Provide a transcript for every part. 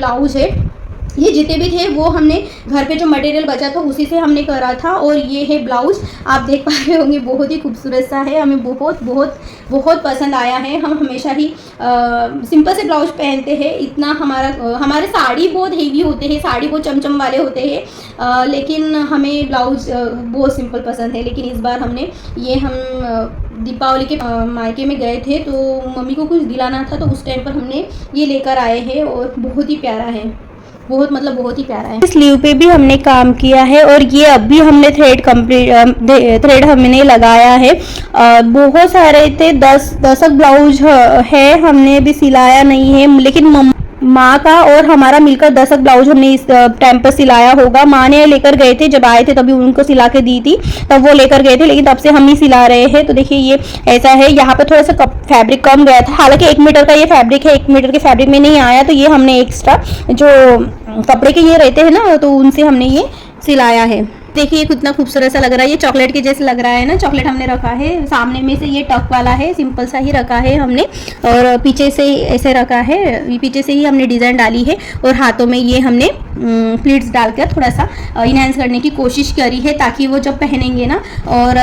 Blouse है। ये जितने भी थे वो हमने घर पे जो मटेरियल बचा था उसी से हमने करा था। और ये है ब्लाउज़, आप देख पा रहे होंगे बहुत ही खूबसूरत सा है, हमें बहुत बहुत बहुत पसंद आया है। हम हमेशा ही सिंपल से ब्लाउज पहनते हैं, इतना हमारे साड़ी बहुत हेवी होते हैं, साड़ी बहुत चमचम वाले होते हैं, लेकिन हमें ब्लाउज बहुत सिंपल पसंद है। लेकिन इस बार हमने हम दीपावली के मायके में गए थे तो मम्मी को कुछ दिलाना था, तो उस टाइम पर हमने ये लेकर आए हैं और बहुत ही प्यारा है, बहुत मतलब बहुत ही प्यारा है। स्लीव पे भी हमने काम किया है और ये अभी हमने थ्रेड हमने लगाया है। बहुत सारे थे, 10 ब्लाउज है, हमने अभी सिलाया नहीं है, लेकिन माँ का और हमारा मिलकर 10 ब्लाउज हमने इस टाइम पर सिलाया होगा। माँ ने लेकर गए थे, जब आए थे तभी उनको सिला के दी थी, तब वो लेकर गए थे, लेकिन तब से हम ही सिला रहे हैं। तो देखिए ये ऐसा है, यहाँ पे थोड़ा सा फैब्रिक कम गया था, हालांकि 1 मीटर का ये फैब्रिक है, 1 मीटर के फैब्रिक में नहीं आया, तो ये हमने एक्स्ट्रा जो कपड़े के ये रहते हैं ना, तो उनसे हमने ये सिलाया है। देखिए कितना खूबसूरत सा लग रहा है, ये चॉकलेट के जैसे लग रहा है ना। चॉकलेट हमने रखा है, सामने में से ये टक वाला है, सिंपल सा ही रखा है हमने, और पीछे से ऐसे रखा है, पीछे से ही हमने डिज़ाइन डाली है, और हाथों में ये हमने प्लीट्स डालकर थोड़ा सा इनहेंस करने की कोशिश करी है, ताकि वो जब पहनेंगे ना। और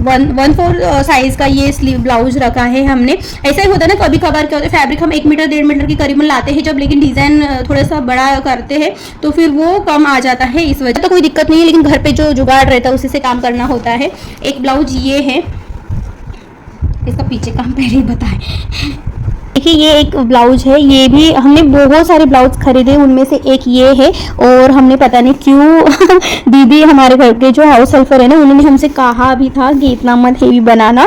1/4 साइज़ का ये स्लीव ब्लाउज रखा है हमने। ऐसा ही होता है ना, कभी कभार क्या होता है, फैब्रिक हम 1 मीटर 1.5 मीटर की करीबन लाते हैं जब, लेकिन डिज़ाइन थोड़ा सा बड़ा करते हैं तो फिर वो कम आ जाता है। इस वजह तो कोई दिक्कत नहीं है, लेकिन घर पे जो जुगाड़ रहता है उसी से काम करना होता है। एक ब्लाउज ये है, इसका पीछे काम पहले ही बताएं। देखिए ये एक ब्लाउज है, ये भी हमने बहुत सारे ब्लाउज खरीदे, उनमें से एक ये है। और हमने पता नहीं क्यों दीदी हमारे घर के जो हाउस हेल्पर है ना, उन्होंने हमसे कहा भी था कि इतना मत हेवी बनाना,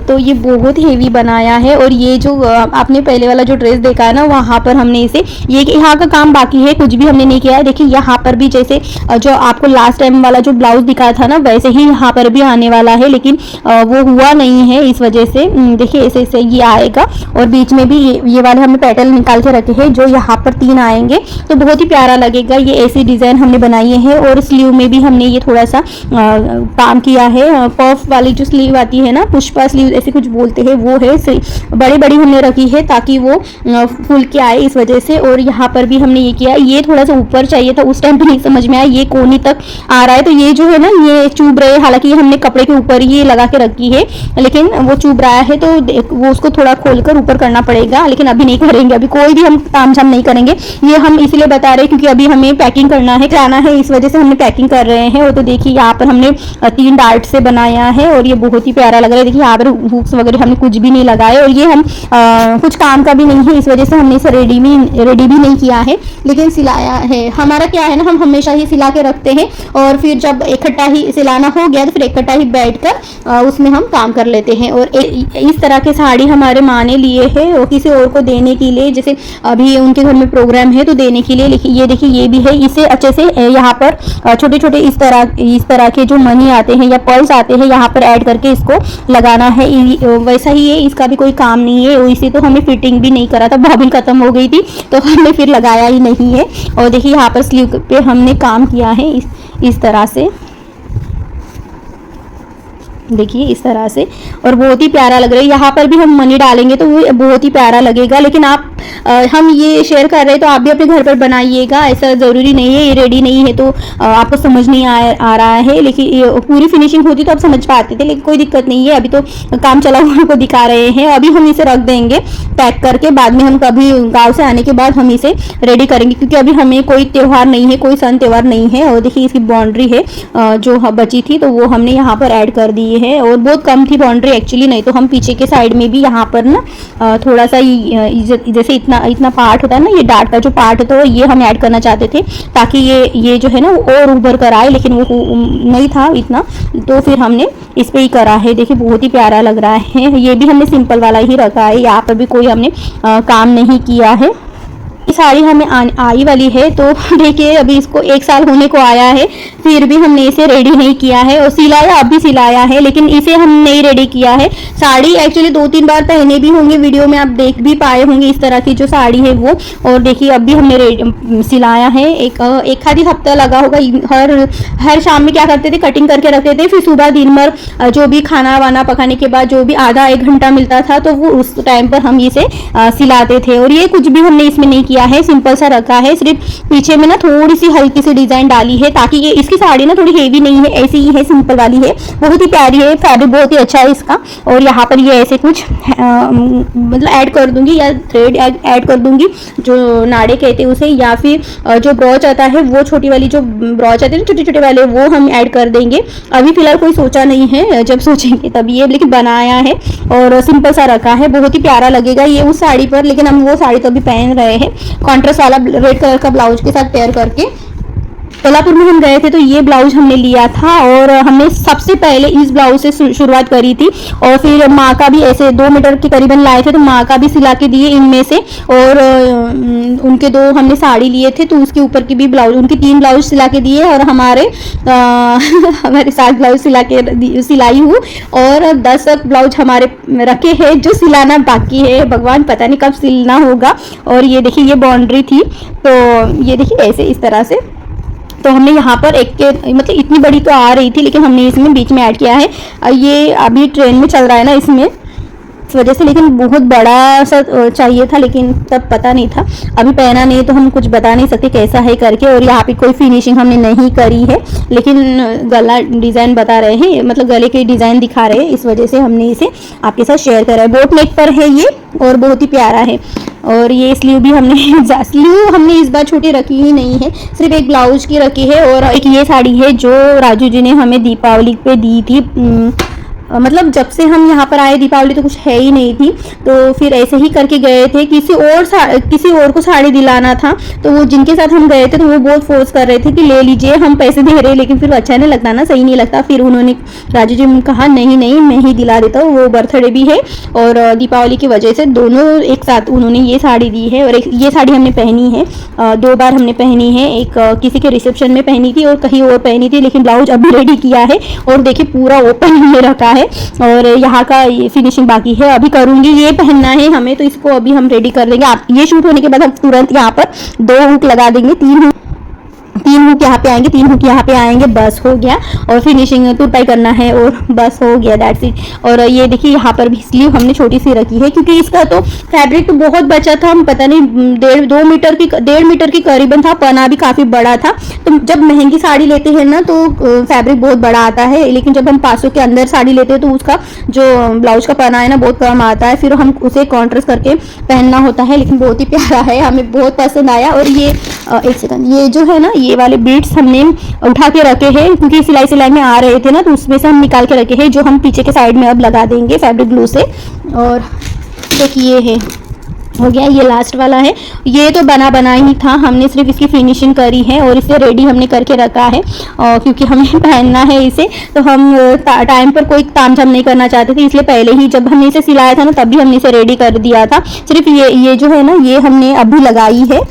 तो ये बहुत हेवी बनाया है। और ये जो आपने पहले वाला जो ड्रेस देखा है ना, वहाँ पर हमने इसे, ये यहाँ का काम बाकी है, कुछ भी हमने नहीं किया है। देखिए यहाँ पर भी जैसे जो आपको लास्ट टाइम वाला जो ब्लाउज दिखा था ना, वैसे ही यहाँ पर भी आने वाला है, लेकिन वो हुआ नहीं है, इस वजह से देखिए ऐसे ऐसे ये आएगा। और बीच में भी ये वाले हमने पैटर्न निकाल के रखे हैं, जो यहाँ पर 3 आएंगे, तो बहुत ही प्यारा लगेगा। ये ऐसी डिज़ाइन हमने बनाई है। और स्लीव में भी हमने ये थोड़ा सा काम किया है, पफ वाली जो स्लीव आती है ना, पुष्पा स्लीव ऐसे कुछ बोलते हैं, वो है, बड़ी बड़ी हमने रखी है ताकि वो फुल के आए, इस वजह से। और यहाँ पर भी हमने ये किया, ये थोड़ा सा ऊपर चाहिए था, उस टाइम पर नहीं समझ में आया, ये कोनी तक आ रहा है, तो ये जो है ना ये चुभ रहे, हालांकि ये हमने कपड़े के ऊपर ही लगा के रखी है, लेकिन वो चुभ रहा है, तो वो उसको थोड़ा खोलकर ऊपर करना पड़ेगा, लेकिन अभी नहीं करेंगे, अभी कोई भी हम तामझाम नहीं करेंगे। ये हम इसलिए बता रहे हैं क्योंकि अभी हमें पैकिंग करना है, कराना है, इस वजह से हमने पैकिंग कर रहे हैं। और तो देखिए यहाँ पर हमने 3 डार्ट से बनाया है, और ये बहुत ही प्यारा लग रहा है। देखिए यहाँ पर हुक्स वगैरह हमने कुछ भी नहीं लगाए, और ये हम कुछ काम का भी नहीं है, इस वजह से हमने इसे रेडी भी नहीं किया है, लेकिन सिलाया है। हमारा क्या है ना, हम हमेशा ही सिला के रखते हैं, और फिर जब इकट्ठा ही सिलाना हो गया तो फिर इकट्ठा ही बैठकर उसमें हम काम कर लेते हैं। और इस तरह के साड़ी हमारे माँ ने लिए है, और किसी और को देने के लिए, जैसे अभी उनके घर में प्रोग्राम है तो देने के लिए। ये देखिए ये भी है, इसे अच्छे से यहाँ पर छोटे छोटे इस तरह के जो मनी आते हैं या पर्ल्स आते हैं, यहाँ पर ऐड करके इसको लगाना है। वैसा ही है, इसका भी कोई काम नहीं है। इसे तो हमें फिटिंग भी नहीं करा था, बॉबिन खत्म हो गई थी तो हमने फिर लगाया ही नहीं है। और देखिए यहाँ पर स्लीव पे हमने काम किया है इस तरह से, देखिए इस तरह से, और बहुत ही प्यारा लग रहा है। यहाँ पर भी हम मनी डालेंगे तो वो बहुत ही प्यारा लगेगा, लेकिन आप हम ये शेयर कर रहे हैं तो आप भी अपने घर पर बनाइएगा, ऐसा ज़रूरी नहीं है, ये रेडी नहीं है तो आपको समझ नहीं आ रहा है, लेकिन ये पूरी फिनिशिंग होती तो आप समझ पाते थे, लेकिन कोई दिक्कत नहीं है, अभी तो काम चला हुआ को दिखा रहे हैं। अभी हम इसे रख देंगे पैक करके, बाद में हम कभी गाँव से आने के बाद हम इसे रेडी करेंगे, क्योंकि अभी हमें कोई त्यौहार नहीं है, कोई सन त्यौहार नहीं है। और देखिए इसकी बाउंड्री है जो बची थी, तो वो हमने यहाँ पर ऐड कर दी है, और बहुत कम थी बाउंड्री एक्चुअली, नहीं तो हम पीछे के साइड में भी यहाँ पर ना थोड़ा सा जैसे इतना पार्ट होता है ना, ये डार्ट का जो पार्ट है, तो ये हम ऐड करना चाहते थे ताकि ये जो है ना और उभर कर आए, लेकिन वो नहीं था इतना, तो फिर हमने इस पे ही करा है। देखिए बहुत ही प्यारा लग रहा है। ये भी हमने सिंपल वाला ही रखा है, यहाँ पर भी कोई हमने काम नहीं किया है। साड़ी हमें आई वाली है, तो देखिए अभी इसको 1 साल होने को आया है, फिर भी हमने इसे रेडी नहीं किया है, और सिलाया अभी सिलाया है, लेकिन इसे हम नहीं रेडी किया है। साड़ी एक्चुअली 2-3 बार पहने भी होंगे, वीडियो में आप देख भी पाए होंगे इस तरह की जो साड़ी है वो। और देखिए अभी हमने सिलाया है, एक आधी हफ्ता लगा होगा। हर शाम में क्या करते थे, कटिंग करके रखते थे, फिर सुबह दिन भर जो भी खाना वाना पकाने के बाद जो भी आधा 1 घंटा मिलता था, तो वो उस टाइम पर हम इसे सिलाते थे। और ये कुछ भी हमने इसमें नहीं किया है, सिंपल सा रखा है। सिर्फ पीछे में ना थोड़ी सी हल्की सी डिजाइन डाली है ताकि ये इसकी साड़ी ना थोड़ी हेवी नहीं है, ऐसी ही है, सिंपल वाली है, बहुत ही प्यारी है, फैब्रिक बहुत ही अच्छा है इसका। और यहाँ पर ये ऐसे कुछ मतलब ऐड कर दूंगी या थ्रेड ऐड कर दूंगी, जो नाड़े कहते हैं उसे, या फिर जो ब्रॉच आता है वो छोटी वाली जो ब्रॉच आते हैं छोटे छोटे वाले वो हम ऐड कर देंगे। अभी फिलहाल कोई सोचा नहीं है, जब सोचेंगे तभी। ये लेकिन बनाया है और सिंपल सा रखा है, बहुत ही प्यारा लगेगा ये उस साड़ी पर। लेकिन हम वो साड़ी तो अभी पहन रहे हैं कॉन्ट्रास्ट वाला रेड कलर का ब्लाउज के साथ पेयर करके। कोल्हापुर में हम गए थे तो ये ब्लाउज हमने लिया था और हमने सबसे पहले इस ब्लाउज से शुरुआत करी थी और फिर माँ का भी ऐसे 2 मीटर के करीबन लाए थे तो माँ का भी सिला के दिए इनमें से। और उनके 2 हमने साड़ी लिए थे तो उसके ऊपर की भी ब्लाउज, उनकी 3 ब्लाउज सिला के दिए और हमारे 7 ब्लाउज सिलाई हूँ और 10 ब्लाउज हमारे रखे हैं जो सिलाना बाकी है। भगवान पता नहीं कब सिलना होगा। और ये देखिए ये बाउंड्री थी तो ये देखिए ऐसे इस तरह से, तो हमने यहाँ पर एक के मतलब इतनी बड़ी तो आ रही थी लेकिन हमने इसमें बीच में ऐड किया है। ये अभी ट्रेंड में चल रहा है ना इसमें, इस वजह से, लेकिन बहुत बड़ा सा चाहिए था लेकिन तब पता नहीं था, अभी पहना नहीं तो हम कुछ बता नहीं सकते कैसा है करके। और यहाँ पे कोई फिनिशिंग हमने नहीं करी है लेकिन गला डिज़ाइन बता रहे हैं, मतलब गले के डिज़ाइन दिखा रहे हैं, इस वजह से हमने इसे आपके साथ शेयर करा है। बोट नेक पर है ये और बहुत ही प्यारा है। और ये स्लीव भी हमने इस बार छोटी रखी ही नहीं है, सिर्फ एक ब्लाउज की रखी है। और एक ये साड़ी है जो राजू जी ने हमें दीपावली पे दी थी, मतलब जब से हम यहाँ पर आए दीपावली तो कुछ है ही नहीं थी, तो फिर ऐसे ही करके गए थे। किसी और को साड़ी दिलाना था तो वो जिनके साथ हम गए थे तो वो बहुत फोर्स कर रहे थे कि ले लीजिए, हम पैसे दे रहे, लेकिन फिर अच्छा नहीं लगता ना, सही नहीं लगता। फिर उन्होंने राजू जी ने कहा नहीं मैं ही दिला देता हूँ, वो बर्थडे भी है और दीपावली की वजह से दोनों एक साथ उन्होंने ये साड़ी दी है। और ये साड़ी हमने पहनी है 2 बार हमने पहनी है, एक किसी के रिसेप्शन में पहनी थी और कहीं और पहनी थी, लेकिन ब्लाउज अभी रेडी किया है और देखिए पूरा ओपन में रखा है और यहाँ का ये फिनिशिंग बाकी है, अभी करूँगी। ये पहनना है हमें तो इसको अभी हम रेडी कर देंगे। आप ये शूट होने के बाद हम तुरंत यहाँ पर 2 हुक लगा देंगे, 3 हुक यहाँ पे आएंगे, 3 हुक यहाँ पे आएंगे, बस हो गया। और फिनिशिंग तुरपाई करना है और बस हो गया, दैट्स इट। और ये देखिए यहाँ पर भी स्लीव हमने छोटी सी रखी है क्योंकि इसका तो फैब्रिक तो बहुत बचा था, हम पता नहीं 1.5 मीटर की करीबन था, पना भी काफ़ी बड़ा था। तो जब महंगी साड़ी लेते हैं ना तो फैब्रिक बहुत बड़ा आता है, लेकिन जब हम 500 के अंदर साड़ी लेते हैं तो उसका जो ब्लाउज का पना है ना बहुत कम आता है, फिर हम उसे कॉन्ट्रास्ट करके पहनना होता है। लेकिन बहुत ही प्यारा है, हमें बहुत पसंद आया। और ये एक सेकंड, ये जो है ना ये वाले बीड्स हमने उठा के रखे हैं क्योंकि सिलाई में आ रहे थे ना, तो उसमें से हम निकाल के रखे हैं जो हम पीछे के साइड में अब लगा देंगे फैब्रिक ग्लू से। और देखिए ये है, हो गया, ये लास्ट वाला है। ये तो बना ही था, हमने सिर्फ इसकी फिनिशिंग करी है और इसे रेडी हमने करके रखा है और क्योंकि हमें पहनना है इसे, तो हम टाइम पर कोई तामझाम नहीं करना चाहते थे, इसलिए पहले ही जब हमने इसे सिलाया था ना तभी हमने इसे रेडी कर दिया था। सिर्फ ये जो है ना ये हमने अभी लगाई है,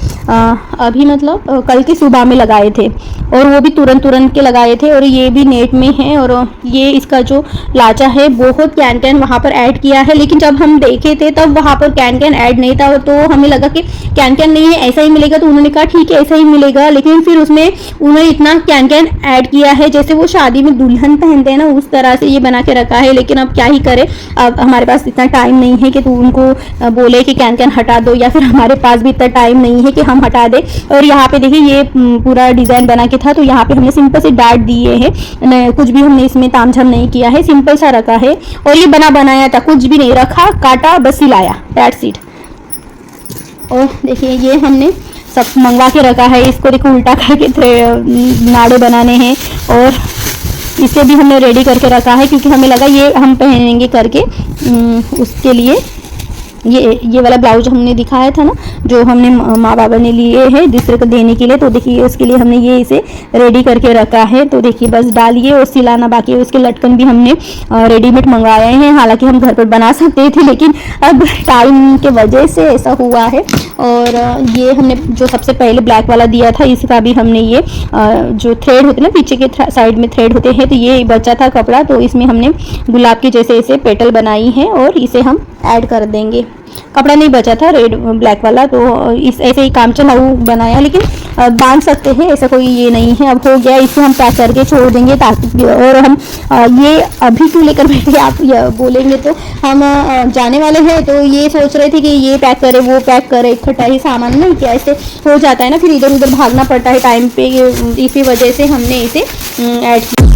अभी मतलब कल की सुबह में लगाए थे और वो भी तुरंत के लगाए थे। और ये भी नेट में है और ये इसका जो लाचा है बहुत कैन वहाँ पर ऐड किया है, लेकिन जब हम देखे थे तब वहाँ पर कैन ऐड नहीं था तो हमें लगा कि कैन नहीं है, ऐसा ही मिलेगा। तो उन्होंने कहा ठीक है ऐसा ही मिलेगा, लेकिन फिर उसमें उन्होंने इतना कैन ऐड किया है जैसे वो शादी में दुल्हन पहनते हैं ना उस तरह से ये बना के रखा है। लेकिन अब क्या ही करें, अब हमारे पास इतना टाइम नहीं है कि तू उनको बोले कि कैन हटा दो, या फिर हमारे पास भी इतना टाइम नहीं है कि हम हटा दें। और यहाँ पे देखिए ये पूरा डिजाइन बना के था तो यहाँ पे हमने सिंपल से डाट दिए हैं, कुछ भी हमने इसमें तामझाम नहीं किया है, सिंपल सा रखा है। और ये बनाया था, कुछ भी नहीं रखा, काटा बस सिलाया, दैट्स इट। और देखिए ये हमने सब मंगवा के रखा है, इसको देखो उल्टा करके नाड़े बनाने हैं और इसे भी हमने रेडी करके रखा है क्योंकि हमें लगा ये हम पहनेंगे करके। उसके लिए ये वाला ब्लाउज हमने दिखाया था ना जो हमने माँ बाबा ने लिए हैं दूसरे को देने के लिए, तो देखिए उसके लिए हमने ये इसे रेडी करके रखा है। तो देखिए बस डालिए और सिलाना बाकी है। उसके लटकन भी हमने रेडीमेड मंगवाए हैं, हालांकि हम घर पर बना सकते थे लेकिन अब टाइम के वजह से ऐसा हुआ है। और ये हमने जो सबसे पहले ब्लैक वाला दिया था इसका भी हमने ये जो थ्रेड होते ना पीछे के साइड में थ्रेड होते हैं, तो ये बचा था कपड़ा, तो इसमें हमने गुलाब के जैसे ऐसे पेटल बनाई है और इसे हम ऐड कर देंगे। कपड़ा नहीं बचा था रेड ब्लैक वाला, तो इस ऐसे ही काम चलाऊ बनाया, लेकिन बांध सकते हैं, ऐसा कोई ये नहीं है। अब हो गया, इसे हम पैक करके छोड़ देंगे ताकि, और हम ये अभी क्यों लेकर बैठे आप बोलेंगे तो हम जाने वाले हैं, तो ये सोच रहे थे कि ये पैक करें वो पैक करें, इकट्ठा ही सामान नहीं किया, ऐसे हो जाता है ना, फिर इधर उधर भागना पड़ता है टाइम पे, इसी वजह से हमने इसे ऐड किया।